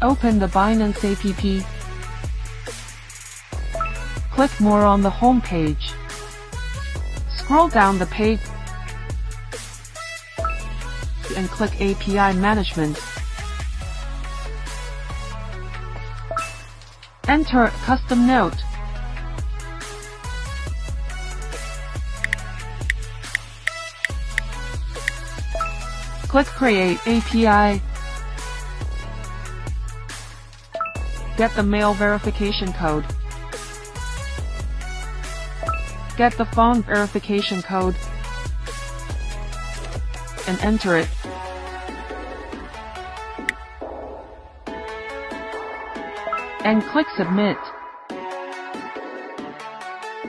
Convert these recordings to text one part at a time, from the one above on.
Open the Binance app. Click More on the home page. Scroll down the page and click API Management. Enter a custom note. Click Create API. Get the mail verification code. Get the phone verification code and enter it. And click Submit.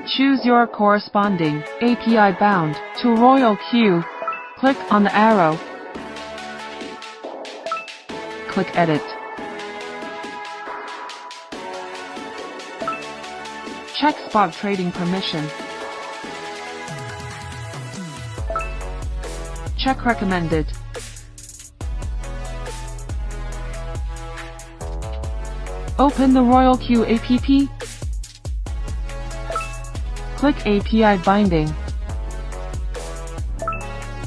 Choose your corresponding API bound to Royal Queue. Click on the arrow. Click Edit. Check spot trading permission. Check recommended. Open the Royal Queue app. Click API binding.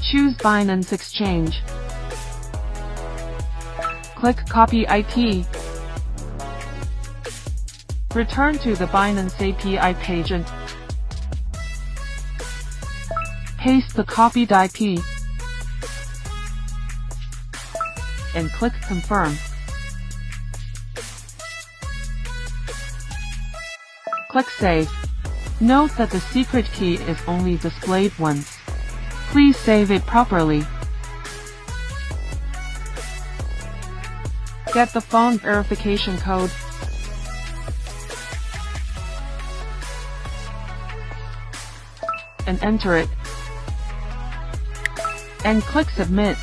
Choose Binance Exchange. Click Copy IP. Return to the Binance API page and paste the copied IP and click Confirm. Click Save. Note that the secret key is only displayed once. Please save it properly. Get the phone verification code and enter it. And click Submit.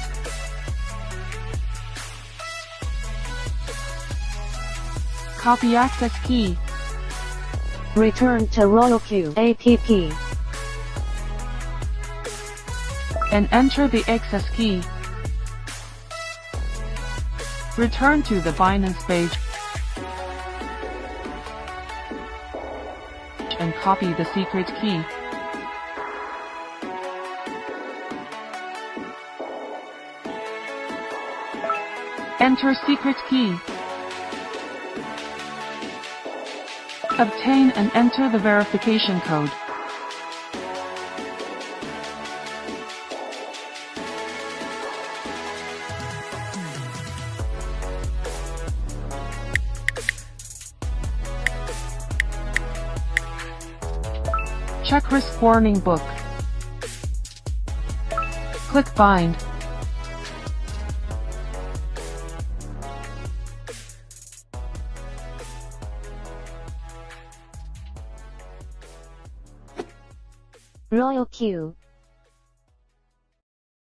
Copy access key. Return to Royal Queue app. And enter the access key. Return to the Binance page and copy the secret key. Enter secret key. Obtain and enter the verification code. Check Risk Warning Book. Click Bind. Royal Queue.